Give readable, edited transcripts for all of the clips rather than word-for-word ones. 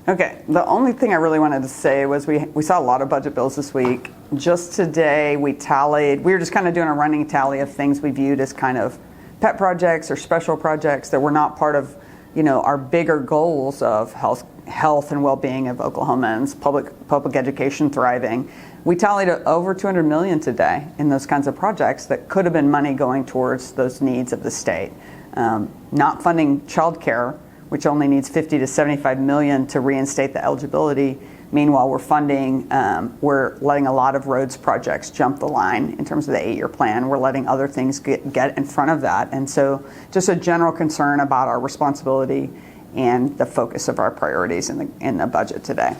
Okay, the only thing I really wanted to say was we saw a lot of budget bills this week. Just today we were just kind of doing a running tally of things we viewed as kind of pet projects or special projects that were not part of, our bigger goals of health and well-being of Oklahomans, public education thriving. We tallied over $200 million today in those kinds of projects that could have been money going towards those needs of the state. Not funding childcare, which only needs 50 to 75 million to reinstate the eligibility. Meanwhile, we're letting a lot of roads projects jump the line in terms of the 8-year plan. We're letting other things get in front of that. And so just a general concern about our responsibility and the focus of our priorities in the budget today.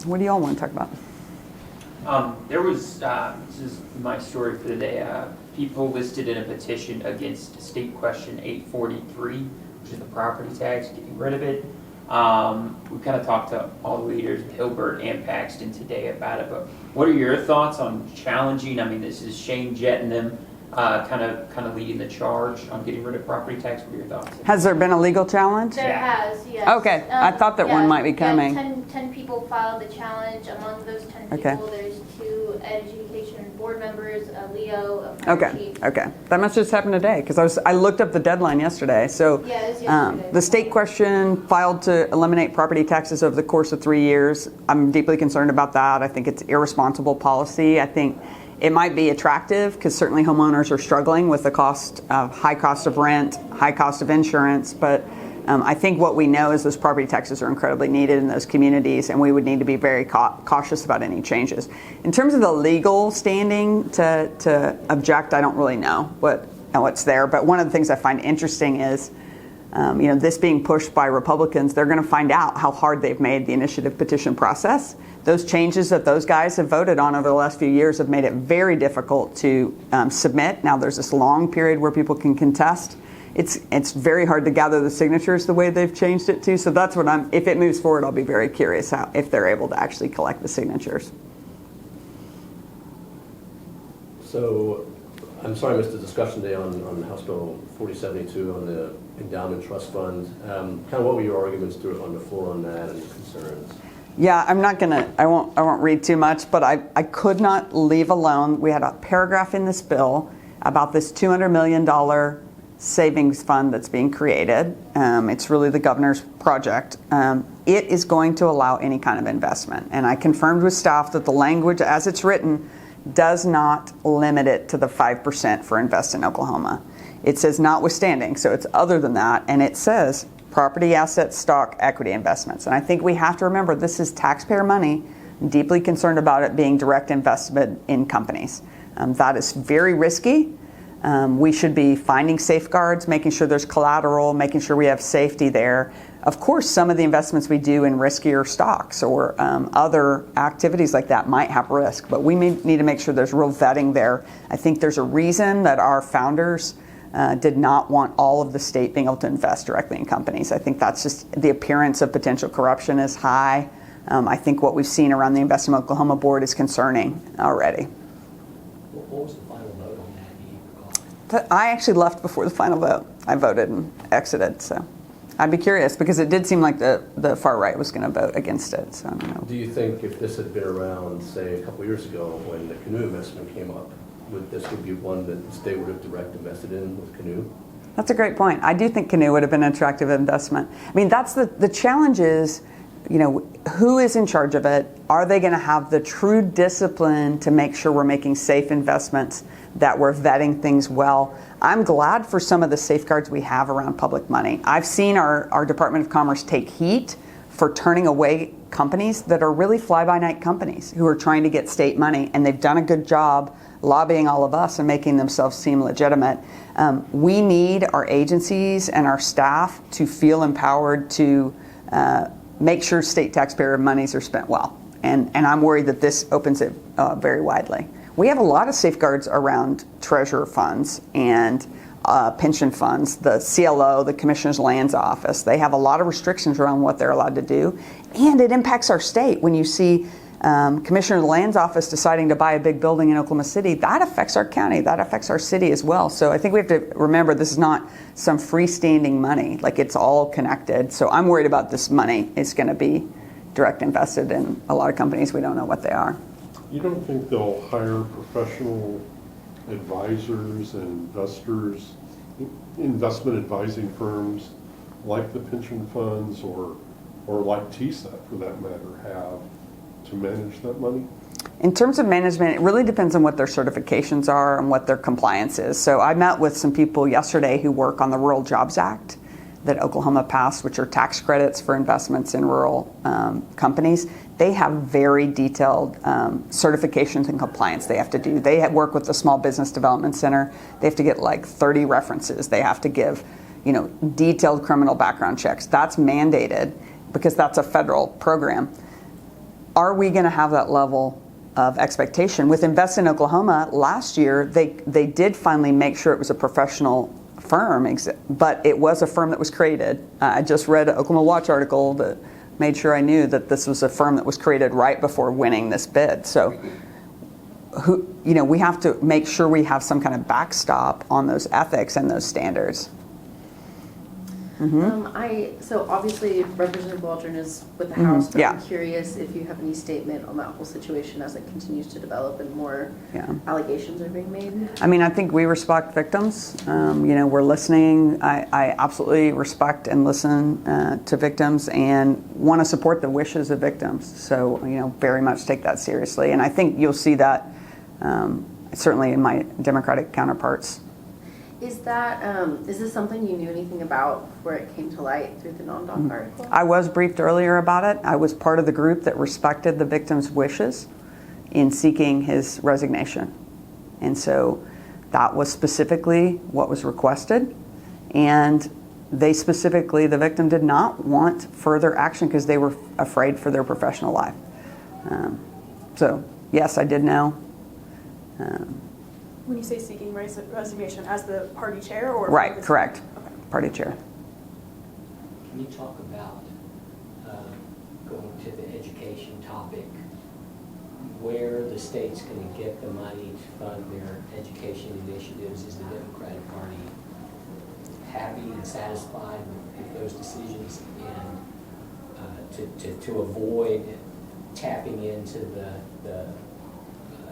What do you all want to talk about? There was, this is my story for the day, people listed in a petition against State Question 843, which is the property tax, getting rid of it. We kind of talked to all the leaders, Hilbert and Paxton today about it, but what are your thoughts on challenging? I mean, this is Shane Jett and them kind of leading the charge on getting rid of property tax. What are your thoughts? Has there been a legal challenge? There has, yes. Okay, I thought that one might be coming. 10 people filed the challenge. Among those 10 people, there's 2 education board members, Leo, a fire chief. Okay. That must just happen today because I looked up the deadline yesterday. So yeah, it was yesterday. The state question filed to eliminate property taxes over the course of 3 years. I'm deeply concerned about that. I think it's irresponsible policy. I think it might be attractive because certainly homeowners are struggling with the high cost of rent, high cost of insurance, but I think what we know is those property taxes are incredibly needed in those communities, and we would need to be very cautious about any changes. In terms of the legal standing to object, I don't really know what's there, but one of the things I find interesting is this being pushed by Republicans. They're going to find out how hard they've made the initiative petition process. Those changes that those guys have voted on over the last few years have made it very difficult to submit. Now there's this long period where people can contest. It's very hard to gather the signatures the way they've changed it to. So that's what if it moves forward, I'll be very curious if they're able to actually collect the signatures. So I'm sorry I missed the discussion today on House Bill 4072 on the endowment trust fund. Kind of what were your arguments on the floor on that and concerns? Yeah, I won't read too much, but I could not leave alone. We had a paragraph in this bill about this $200 million savings fund that's being created. It's really the governor's project. It is going to allow any kind of investment. And I confirmed with staff that the language as it's written does not limit it to the 5% for Invest in Oklahoma. It says notwithstanding, so it's other than that, and it says property, assets, stock, equity investments. And I think we have to remember this is taxpayer money. I'm deeply concerned about it being direct investment in companies. That is very risky. We should be finding safeguards, making sure there's collateral, making sure we have safety there. Of course, some of the investments we do in riskier stocks or other activities like that might have risk, but we need to make sure there's real vetting there. I think there's a reason that our founders did not want all of the state being able to invest directly in companies. I think that's just the appearance of potential corruption is high. I think what we've seen around the Invest in Oklahoma board is concerning already. What was the final vote on that? Do you recall? I actually left before the final vote. I voted and exited, so I'd be curious because it did seem like the far right was going to vote against it. So I don't know. Do you think if this had been around, say, a couple years ago when the canoe investment came up, this would be one that the state would have direct invested in with canoe? That's a great point. I do think canoe would have been an attractive investment. I mean, that's the challenge is, who is in charge of it? Are they going to have the true discipline to make sure we're making safe investments, that we're vetting things well? I'm glad for some of the safeguards we have around public money. I've seen our Department of Commerce take heat for turning away companies that are really fly-by-night companies who are trying to get state money, and they've done a good job lobbying all of us and making themselves seem legitimate. We need our agencies and our staff to feel empowered to make sure state taxpayer monies are spent well. And I'm worried that this opens it very widely. We have a lot of safeguards around treasurer funds and pension funds, the CLO, the Commissioner's Lands Office. They have a lot of restrictions around what they're allowed to do. And it impacts our state. When you see Commissioner of the Lands Office deciding to buy a big building in Oklahoma City, that affects our county, that affects our city as well. So I think we have to remember this is not some freestanding money, like it's all connected. So I'm worried about this money is going to be direct invested in a lot of companies. We don't know what they are. You don't think they'll hire professional advisors and investors, investment advising firms like the pension funds or like TSET for that matter have to manage that money? In terms of management, it really depends on what their certifications are and what their compliance is. So I met with some people yesterday who work on the Rural Jobs Act that Oklahoma passed, which are tax credits for investments in rural companies. They have very detailed certifications and compliance they have to do. They work with the Small Business Development Center. They have to get like 30 references. They have to give, detailed criminal background checks. That's mandated because that's a federal program. Are we going to have that level of expectation? With Invest in Oklahoma last year, they did finally make sure it was a professional firm, but it was a firm that was created. I just read an Oklahoma Watch article that made sure I knew that this was a firm that was created right before winning this bid. So, we have to make sure we have some kind of backstop on those ethics and those standards. So obviously Representative Waldron is with the House, but Yeah. I'm curious if you have any statement on that whole situation as it continues to develop and more allegations are being made. I mean, I think we respect victims. We're listening. I absolutely respect and listen to victims and want to support the wishes of victims. So, very much take that seriously. And I think you'll see that certainly in my Democratic counterparts. Is this something you knew anything about before it came to light through the non-doc article? I was briefed earlier about it. I was part of the group that respected the victim's wishes in seeking his resignation. And so that was specifically what was requested. And the victim did not want further action because they were afraid for their professional life. So, yes, I did know. When you say seeking resignation, as the party chair, or Right, correct. Okay. Party chair. Can you talk about, going to the education topic, where the state's going to get the money to fund their education initiatives? Is the Democratic Party happy and satisfied with those decisions, and to avoid tapping into the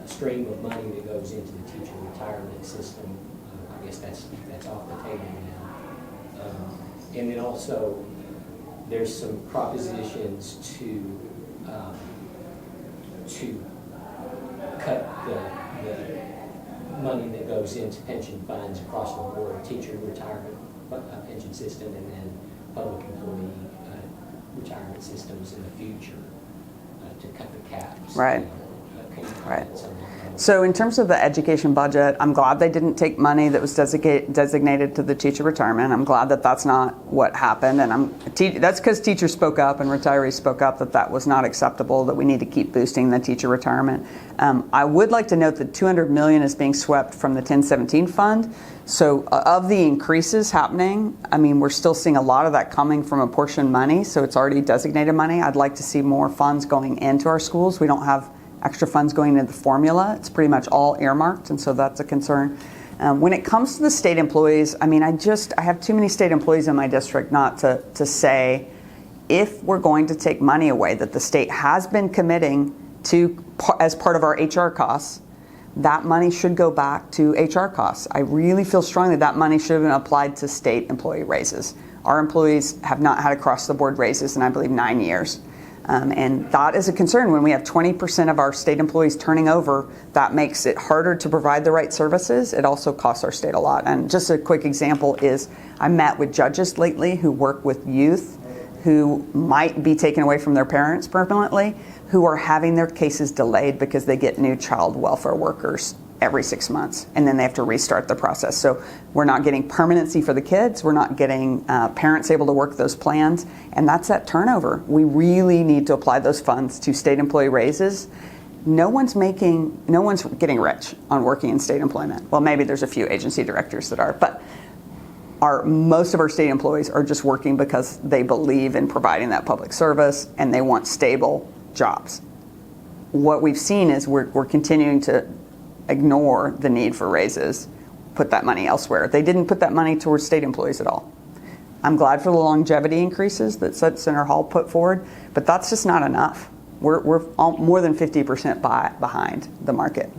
stream of money that goes into the teacher retirement system? I guess that's off the table now. And then also, there's some propositions to cut the money that goes into pension funds across the board, teacher retirement pension system, and then public employee retirement systems in the future to cut the caps. Right. Right. So in terms of the education budget, I'm glad they didn't take money that was designated to the teacher retirement. I'm glad that that's not what happened. And that's because teachers spoke up and retirees spoke up that was not acceptable, that we need to keep boosting the teacher retirement. I would like to note that $200 million is being swept from the 1017 fund. So of the increases happening, I mean, we're still seeing a lot of that coming from apportioned money. So it's already designated money. I'd like to see more funds going into our schools. We don't have extra funds going into the formula. It's pretty much all earmarked, and so that's a concern. When it comes to the state employees, I mean, I have too many state employees in my district not to say, if we're going to take money away that the state has been committing to as part of our HR costs, that money should go back to HR costs. I really feel strongly that money should have been applied to state employee raises. Our employees have not had across-the-board raises in, I believe, 9 years. And that is a concern. When we have 20% of our state employees turning over, that makes it harder to provide the right services. It also costs our state a lot. And just a quick example is I met with judges lately who work with youth who might be taken away from their parents permanently, who are having their cases delayed because they get new child welfare workers every 6 months, and then they have to restart the process. So we're not getting permanency for the kids. We're not getting parents able to work those plans, and that's that turnover. We really need to apply those funds to state employee raises. No one's getting rich on working in state employment. Well, maybe there's a few agency directors that are, but most of our state employees are just working because they believe in providing that public service and they want stable jobs. What we've seen is we're continuing to ignore the need for raises, put that money elsewhere. They didn't put that money towards state employees at all. I'm glad for the longevity increases that Senator Hall put forward, but that's just not enough. We're more than 50% behind the market.